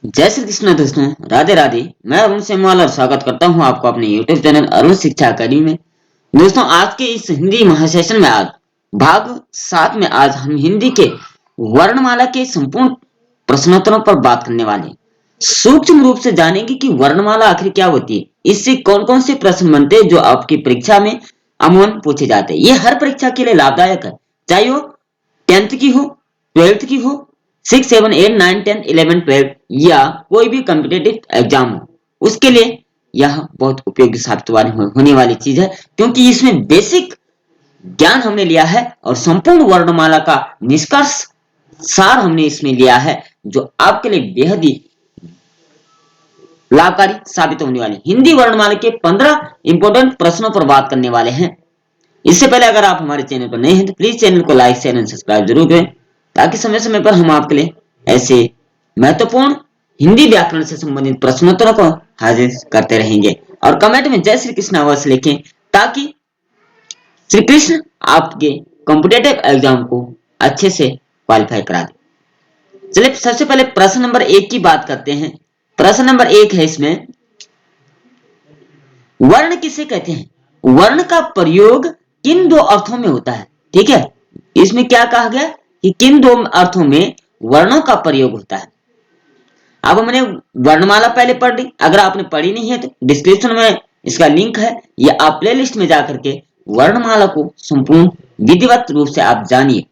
जय श्री कृष्ण दोस्तों। राधे राधे। मैं अरुण सेमवाल और स्वागत करता हूं आपको अपने YouTube चैनल अरुण शिक्षा अकादमी में। दोस्तों, आज के इस हिंदी महासेशन में आज भाग 7 में आज हम हिंदी के वर्णमाला के संपूर्ण प्रश्नोत्तरों पर बात करने वाले हैं। सूक्ष्म रूप से जानेंगे कि वर्णमाला आखिर क्या होती है, इससे कौन कौन से प्रश्न बनते हैं जो आपकी परीक्षा में अमूमन पूछे जाते हैं। ये हर परीक्षा के लिए लाभदायक है, चाहे वो 10th की हो, 12th की हो, 6, 7, 8, 9, 10, 11, 12 या कोई भी कॉम्पिटेटिव एग्जाम हो, उसके लिए यह बहुत उपयोगी साबित होने वाली चीज है, क्योंकि इसमें बेसिक ज्ञान हमने लिया है और संपूर्ण वर्णमाला का निष्कर्ष सार हमने इसमें लिया है, जो आपके लिए बेहद ही लाभकारी साबित होने वाले। हिंदी वर्णमाला के 15 इंपोर्टेंट प्रश्नों पर बात करने वाले हैं। इससे पहले अगर आप हमारे चैनल पर नए हैं तो प्लीज चैनल को लाइक शेयर एंड सब्सक्राइब जरूर करें, ताकि समय समय पर हम आपके लिए ऐसे महत्वपूर्ण हिंदी व्याकरण से संबंधित प्रश्नोत्तरों को हाजिर करते रहेंगे। और कमेंट में जय श्री कृष्ण अवश्य लिखें, ताकि श्री कृष्ण आपके कॉम्पिटेटिव एग्जाम को अच्छे से क्वालिफाई करा दे। चलिए सबसे पहले प्रश्न नंबर 1 की बात करते हैं। प्रश्न नंबर 1 है इसमें, वर्ण किसे कहते हैं? वर्ण का प्रयोग किन दो अर्थों में होता है? ठीक है, इसमें क्या कहा गया कि किन दो अर्थों में वर्णों का प्रयोग होता है। अब हमने वर्णमाला पहले पढ़ ली, अगर आपने पढ़ी नहीं है तो डिस्क्रिप्शन में इसका लिंक है, या आप प्लेलिस्ट में जाकर के वर्णमाला को संपूर्ण विधिवत रूप से आप जानिए,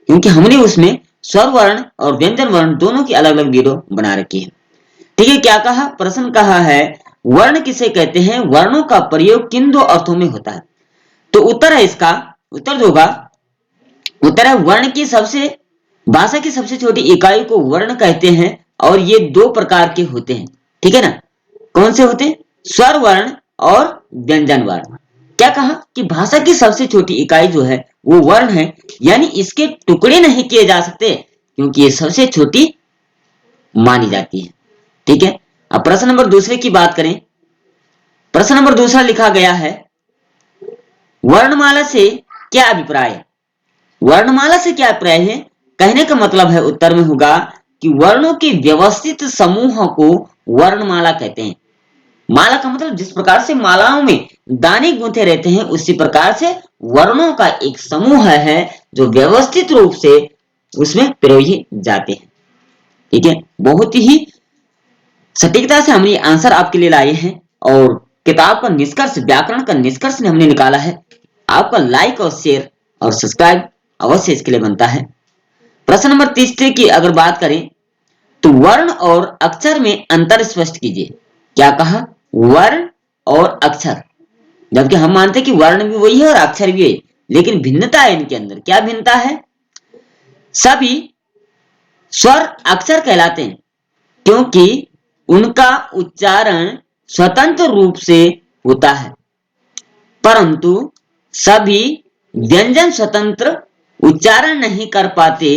क्योंकि हमने उसमें स्वर वर्ण और व्यंजन वर्ण दोनों की अलग अलग वीडियो बना रखी है। ठीक है, क्या कहा? प्रश्न कहा है, वर्ण किसे कहते हैं? वर्णों का प्रयोग किन दो अर्थों में होता है? तो उत्तर है इसका, उत्तर जो होगा, उत्तर है वर्ण की सबसे भाषा की सबसे छोटी इकाई को वर्ण कहते हैं, और ये दो प्रकार के होते हैं। ठीक है ना? कौन से होते हैं? स्वर वर्ण और व्यंजन वर्ण। क्या कहा कि भाषा की सबसे छोटी इकाई जो है वो वर्ण है, यानी इसके टुकड़े नहीं किए जा सकते, क्योंकि ये सबसे छोटी मानी जाती है। ठीक है, अब प्रश्न नंबर दूसरे की बात करें। प्रश्न नंबर दूसरा लिखा गया है, वर्णमाला से क्या अभिप्राय है? वर्णमाला से क्या अभिप्राय है? कहने का मतलब है, उत्तर में होगा कि वर्णों के व्यवस्थित समूह को वर्णमाला कहते हैं। माला का मतलब जिस प्रकार से मालाओं में दाने गूंथे रहते हैं, उसी प्रकार से वर्णों का एक समूह है जो व्यवस्थित रूप से उसमें पिरोए जाते हैं। ठीक है, बहुत ही सटीकता से हमने आंसर आपके लिए लाए हैं, और किताब का निष्कर्ष, व्याकरण का निष्कर्ष हमने निकाला है। आपका लाइक और शेयर और सब्सक्राइब अवश्य इसके लिए बनता है। प्रश्न नंबर तीसरे की अगर बात करें तो वर्ण और अक्षर में अंतर स्पष्ट कीजिए। क्या कहा? वर्ण और अक्षर, जबकि हम मानते हैं कि वर्ण भी वही है और अक्षर भी है, लेकिन भिन्नता है इनके अंदर। क्या भिन्नता है? सभी स्वर अक्षर कहलाते हैं क्योंकि उनका उच्चारण स्वतंत्र रूप से होता है, परंतु सभी व्यंजन स्वतंत्र उच्चारण नहीं कर पाते,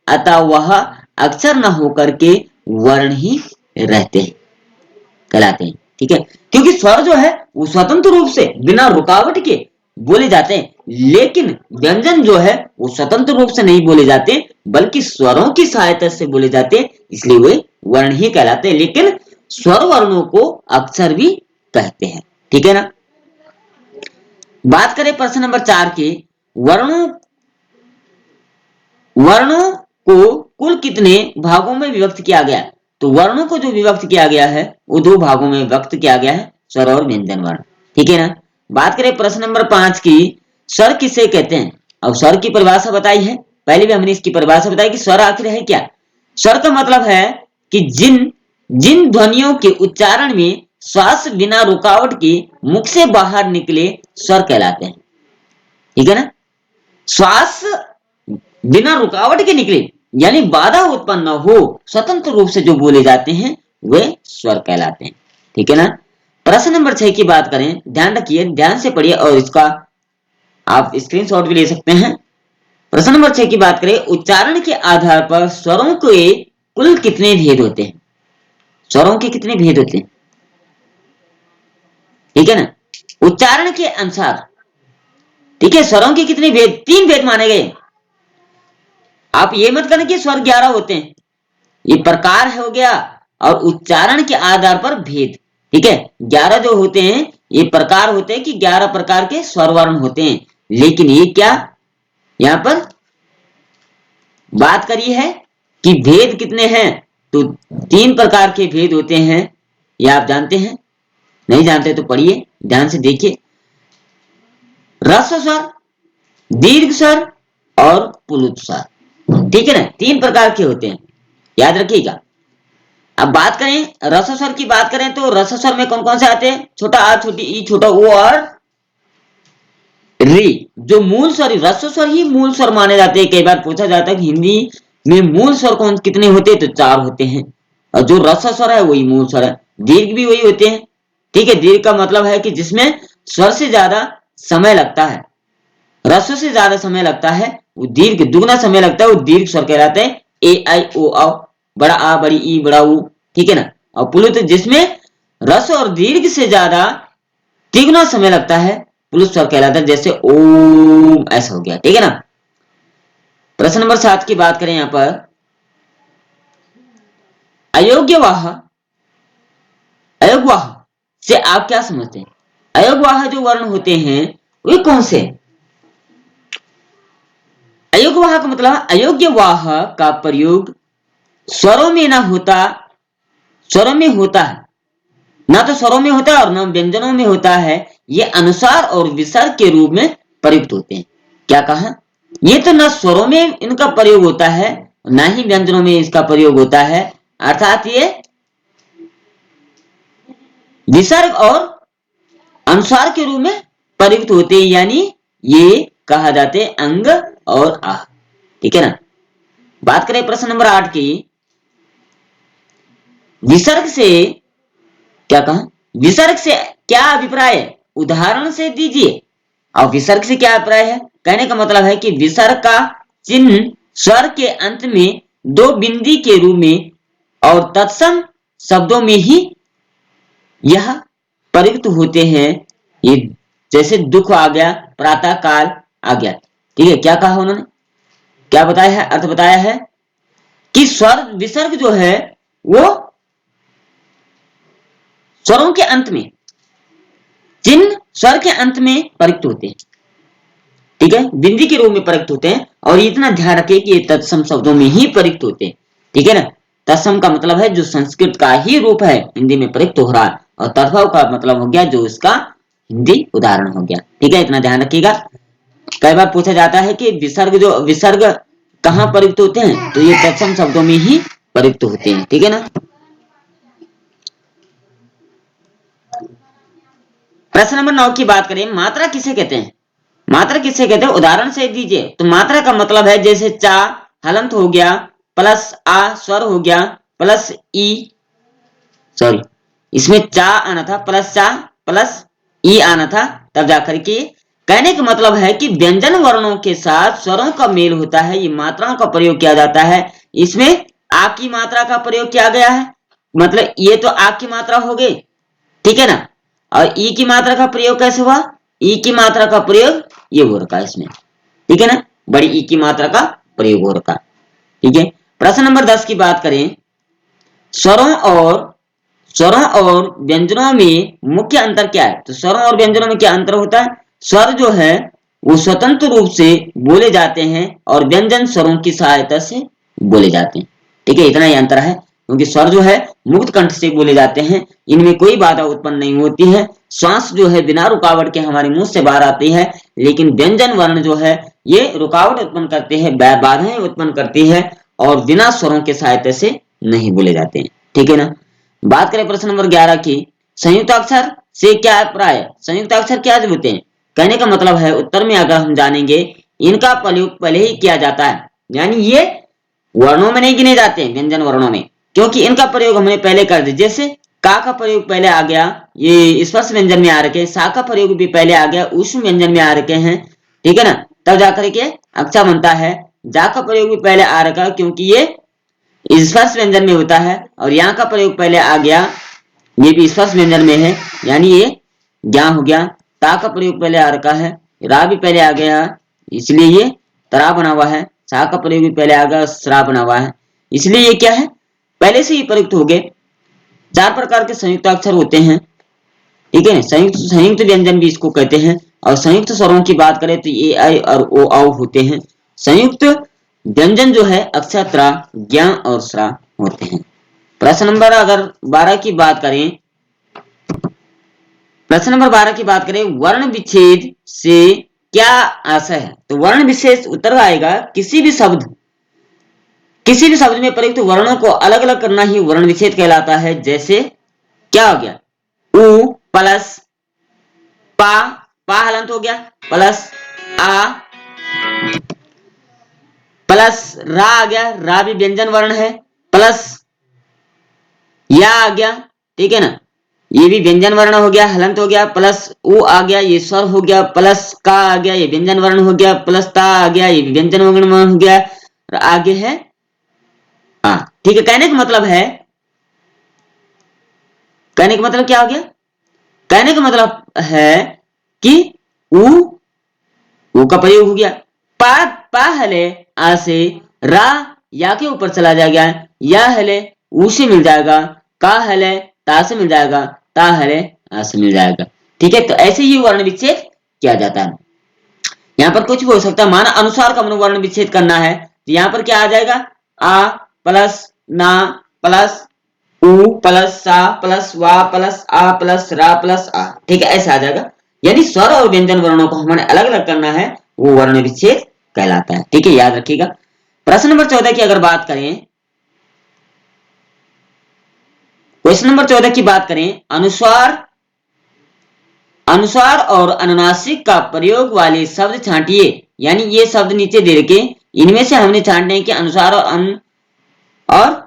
अतः वह अक्षर न होकर के वर्ण ही रहते हैं, कहलाते हैं। ठीक है, क्योंकि स्वर जो है वो स्वतंत्र रूप से बिना रुकावट के बोले जाते हैं, लेकिन व्यंजन जो है वो स्वतंत्र रूप से नहीं बोले जाते, बल्कि स्वरों की सहायता से बोले जाते हैं, इसलिए वे वर्ण ही कहलाते हैं। लेकिन स्वर वर्णों को अक्षर भी कहते हैं। ठीक है ना? बात करें प्रश्न नंबर 4 की, वर्णों वर्णों को कुल कितने भागों में विभक्त किया गया? तो वर्णों को जो विभक्त किया गया है वो दो भागों में विभक्त किया गया है, स्वर और व्यंजन वर्ण। ठीक है ना? बात करें प्रश्न नंबर 5 की, स्वर किसे कहते हैं? अब स्वर की परिभाषा बताई है, पहले भी हमने इसकी परिभाषा बताई कि स्वर आखिर है क्या। स्वर का मतलब है कि जिन जिन ध्वनियों के उच्चारण में श्वास बिना रुकावट के मुख से बाहर निकले स्वर कहलाते हैं। ठीक है ना? श्वास बिना रुकावट के निकले, यानी बाधा उत्पन्न न हो, स्वतंत्र रूप से जो बोले जाते हैं वे स्वर कहलाते हैं। ठीक है ना? प्रश्न नंबर 6 की बात करें, ध्यान रखिए, ध्यान से पढ़िए, और इसका आप स्क्रीनशॉट भी ले सकते हैं। प्रश्न नंबर 6 की बात करें, उच्चारण के आधार पर स्वरों के कुल कितने भेद होते हैं? स्वरों के कितने भेद होते हैं? ठीक है ना? उच्चारण के अनुसार, ठीक है, स्वरों के कितने भेद? 3 भेद माने गए। आप ये मत करना कि स्वर 11 होते हैं, ये प्रकार हो गया, और उच्चारण के आधार पर भेद। ठीक है, 11 जो होते हैं ये प्रकार होते हैं कि 11 प्रकार के स्वर वर्ण होते हैं, लेकिन ये क्या यहाँ पर बात करी है कि भेद कितने हैं, तो 3 प्रकार के भेद होते हैं। ये आप जानते हैं, नहीं जानते तो पढ़िए, ध्यान से देखिए। ह्रस्व स्वर, दीर्घ स्वर और पुलुत स्वर। ठीक है ना, 3 प्रकार के होते हैं, याद रखिएगा। अब बात करें ह्रस्व स्वर की, बात करें तो ह्रस्व स्वर में कौन कौन से आते हैं? छोटा आ, छोटी ई, छोटा ओ और री। जो मूल स्वर, ह्रस्व स्वर ही मूल स्वर माने जाते हैं। कई बार पूछा जाता है कि हिंदी में मूल स्वर कौन कितने होते हैं, तो 4 होते हैं, और जो ह्रस्व स्वर है वही मूल स्वर है। दीर्घ भी वही होते हैं। ठीक है, दीर्घ का मतलब है कि जिसमें स्वर से ज्यादा समय लगता है, ह्रस्व से ज्यादा समय लगता है, वो दीर्घ दुगना समय लगता है, वो दीर्घ स्वर कहलाते हैं। ए आई ओ औ, बड़ा आ, बड़ी ई, बड़ा ऊ। ठीक है ना। और पुलुत जिसमें ह्रस्व और दीर्घ से ज्यादा तिगुना समय लगता है, पुलुत स्वर कहलाता है। जैसे ओम, ऐसा हो गया। ठीक है ना। प्रश्न नंबर 7 की बात करें, यहां पर अयोग्यवाह, अयोग्यवाह से आप क्या समझते हैं? अयोग्यवाह जो वर्ण होते हैं वे कौन से? अयोग्यवाह का मतलब, अयोग्यवाह का प्रयोग स्वरों में ना होता, स्वरों में होता है ना, तो स्वरों में होता है और ना व्यंजनों में होता है। ये अनुसार और विसर्ग के रूप में प्रयुक्त होते हैं। क्या कहा? ये तो ना स्वरों में इनका प्रयोग होता है, ना ही व्यंजनों में इसका प्रयोग होता है, अर्थात ये विसर्ग और अनुसार के रूप में प्रयुक्त होते हैं, यानी ये कहा जाते हैं अंग और आह। ठीक है ना। बात करें प्रश्न नंबर 8 की, विसर्ग से क्या कहा? विसर्ग से क्या अभिप्राय है? उदाहरण से दीजिए। और विसर्ग से क्या अभिप्राय है? कहने का मतलब है कि विसर्ग का चिन्ह स्वर के अंत में 2 बिंदी के रूप में और तत्सम शब्दों में ही यह प्रयुक्त होते हैं। ये जैसे दुख आ गया, प्रातः काल आ गया। ठीक है, क्या कहा उन्होंने, क्या बताया है, अर्थ बताया है कि स्वर विसर्ग जो है वो स्वरों के अंत में, चिन्ह स्वर के अंत में प्रयुक्त होते हैं। ठीक है, बिंदी के रूप में प्रयुक्त होते हैं, और इतना ध्यान रखिए कि ये तत्सम शब्दों में ही प्रयुक्त होते हैं। ठीक है ना। तत्सम का मतलब है जो संस्कृत का ही रूप है हिंदी में प्रयुक्त हो रहा है, और तद्भव का मतलब हो गया जो इसका हिंदी उदाहरण हो गया। ठीक है, इतना ध्यान रखिएगा। कई बार पूछा जाता है कि विसर्ग, जो विसर्ग कहाँ प्रयुक्त होते हैं, तो ये तत्सम शब्दों में ही प्रयुक्त होते हैं। ठीक है ना। प्रश्न नंबर 9 की बात करें, मात्रा किसे कहते हैं? मात्रा किसे कहते हैं, उदाहरण से दीजिए। तो मात्रा का मतलब है जैसे चा हलंत हो गया, प्लस आ स्वर हो गया, प्लस ई, सॉरी इसमें चा आना था, प्लस चा प्लस ई आना था, तब जाकर के। कहने का मतलब है कि व्यंजन वर्णों के साथ स्वरों का मेल होता है, ये मात्राओं का प्रयोग किया जाता है। इसमें आ की मात्रा का प्रयोग किया गया है, मतलब ये तो आ की मात्रा हो गई। ठीक है ना। और ई की मात्रा का प्रयोग कैसे हुआ? ई की मात्रा का प्रयोग ये हो रखा है इसमें। ठीक है ना, बड़ी ई की मात्रा का प्रयोग हो रखा। ठीक है। प्रश्न नंबर 10 की बात करें, स्वरों और व्यंजनों में मुख्य अंतर क्या है? तो स्वरों और व्यंजनों में क्या अंतर होता है? स्वर जो है वो स्वतंत्र रूप से बोले जाते हैं, और व्यंजन स्वरों की सहायता से बोले जाते हैं। ठीक है, इतना ही अंतर है, क्योंकि स्वर जो है मुक्त कंठ से बोले जाते हैं, इनमें कोई बाधा उत्पन्न नहीं होती है, श्वास जो है बिना रुकावट के हमारे मुंह से बाहर आती है। लेकिन व्यंजन वर्ण जो है ये रुकावट उत्पन्न करते हैं, बाधाएं उत्पन्न करती है, और बिना स्वरों के सहायता से नहीं बोले जाते हैं। ठीक है ना। बात करें प्रश्न नंबर 11 की, संयुक्त अक्षर से क्या अभिप्राय है? संयुक्त अक्षर क्या होते हैं? कहने का मतलब है, उत्तर में अगर हम जानेंगे, इनका प्रयोग पहले ही किया जाता है, यानी ये वर्णों में नहीं गिने जाते हैं, व्यंजन वर्णों में, क्योंकि इनका प्रयोग हमने पहले कर दिया। जैसे का का प्रयोग पहले आ गया, ये स्पर्श व्यंजन में आ रखे, सा का प्रयोग भी पहले आ गया, ऊष्म व्यंजन में आ रखे हैं। ठीक है ना, तब जाकर के अक्षर बनता है। जा का प्रयोग भी पहले आ रखा, क्योंकि ये स्पर्श व्यंजन में होता है, और यहाँ का प्रयोग पहले आ गया, ये भी स्पर्श व्यंजन में है, यानी ये ज्ञा हो गया। ता का प्रयोग पहले आ रखा है, रा भी पहले आ गया, इसलिए ये तरा बना हुआ है। सा का प्रयोग भी पहले आ गया, सरा बना हुआ है, इसलिए ये क्या है, पहले से ही प्रयुक्त हो गए। 4 प्रकार के संयुक्त अक्षर होते हैं, ठीक है। संयुक्त व्यंजन भी इसको कहते हैं। और संयुक्त स्वरों की बात करें तो ए आई और ओ औ होते हैं। संयुक्त व्यंजन जो है अक्षर त्रा, ज्ञ और स्रा होते हैं। प्रश्न नंबर अगर 12 की बात करें, प्रश्न नंबर 12 की बात करें, वर्ण विच्छेद से क्या आशय है? तो वर्ण विशेष उत्तर आएगा किसी भी शब्द में प्रयुक्त वर्णों को अलग अलग करना ही वर्ण विच्छेद कहलाता है। जैसे क्या हो गया, उ प्लस पा, पा हलंत हो गया, प्लस आ प्लस रा आ गया, रा भी व्यंजन वर्ण है, प्लस या आ गया, ठीक है ना, ये भी व्यंजन वर्ण हो गया, हलंत हो गया, प्लस उ आ गया, ये स्वर हो गया, प्लस का आ गया, ये व्यंजन वर्ण हो गया, प्लस ता आ गया, ये भी व्यंजन वर्ण हो गया, और आगे है आ, ठीक है। कहने का मतलब है, कहने का मतलब क्या हो गया, कहने का मतलब है कि उ का प्रयोग हो गया, पा पा हले आ से रा या के ऊपर चला जाएगा, या हले उ से मिल जाएगा, का हले ता से मिल जाएगा, ता हले आ से मिल जाएगा, ठीक है। तो ऐसे ही वर्ण विच्छेद किया जाता है। यहाँ पर कुछ भी हो सकता है, माना अनुसार का वर्ण विच्छेद करना है तो यहाँ पर क्या आ जाएगा, आ प्लस ना प्लस उ प्लस सा प्लस वा प्लस आ प्लस रा प्लस आ, ठीक है, ऐसा आ जाएगा। यानी स्वर और व्यंजन वर्णों को हमें अलग अलग करना है, वो वर्ण विच्छेद कहलाता है, ठीक है, याद रखिएगा। प्रश्न नंबर 14 की अगर बात करें, क्वेश्चन नंबर 14 की बात करें, अनुस्वार और अनुनासिक का प्रयोग वाले शब्द छांटिए। यानी ये शब्द नीचे दे रखे, इनमें से हमने छांटने हैं कि अनुस्वार और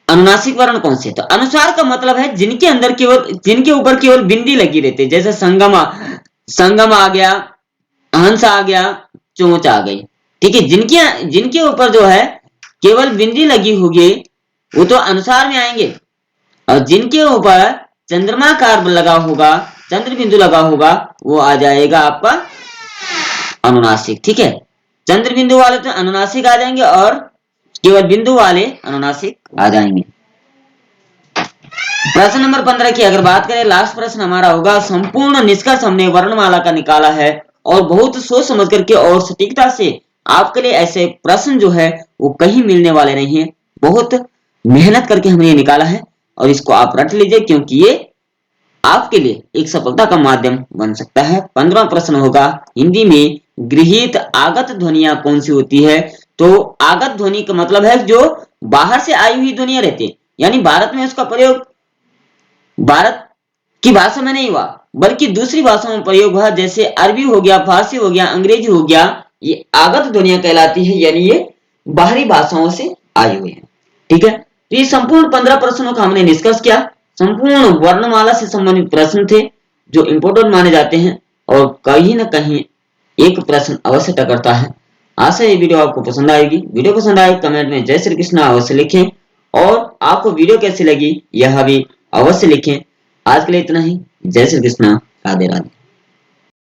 अनुनासिक वर्ण कौन से। तो अनुस्वार का मतलब है जिनके अंदर केवल, जिनके ऊपर केवल बिंदी लगी रहती है, जैसे संगम आ गया, हंस आ गया, चोंच आ गई, ठीक है। जिनके ऊपर जो है केवल बिंदी लगी होगी वो तो अनुसार में आएंगे, और जिनके ऊपर चंद्रमाकार लगा होगा, चंद्र बिंदु लगा होगा, वो आ जाएगा आपका अनुनासिक, ठीक है। चंद्र बिंदु वाले तो अनुनासिक आ जाएंगे और केवल बिंदु वाले अनुनासिक आ जाएंगे। प्रश्न नंबर 15 की अगर बात करें, लास्ट प्रश्न हमारा होगा, संपूर्ण निष्कर्ष हमने वर्णमाला का निकाला है और बहुत सोच समझ करके और सटीकता से आपके लिए ऐसे प्रश्न जो है वो कहीं मिलने वाले नहीं है। बहुत मेहनत करके हमने ये निकाला है और इसको आप रट लीजिए, क्योंकि ये आपके लिए एक सफलता का माध्यम बन सकता है। 15वां प्रश्न होगा, हिंदी में गृहीत आगत ध्वनियां कौन सी होती है। तो आगत ध्वनि का मतलब है जो बाहर से आई हुई ध्वनियां रहती है, यानी भारत में उसका प्रयोग भारत की भाषा में नहीं हुआ बल्कि दूसरी भाषाओं में प्रयोग हुआ, जैसे अरबी हो गया, फारसी हो गया, अंग्रेजी हो गया, ये आगत ध्वनियां कहलाती है, यानी ये बाहरी भाषाओं से आई हुई है, ठीक है। तो ये संपूर्ण 15 प्रश्नों का हमने निष्कर्ष किया। संपूर्ण वर्णमाला से संबंधित प्रश्न थे जो इंपोर्टेंट माने जाते हैं और कहीं ना कहीं एक प्रश्न अवश्य टकरता है। आशा है ये वीडियो आपको पसंद आएगी। वीडियो पसंद आए कमेंट में जय श्री कृष्ण अवश्य लिखें और आपको वीडियो कैसी लगी यह भी अवश्य लिखें। आज के लिए इतना ही। जय श्री कृष्ण, राधे राधे।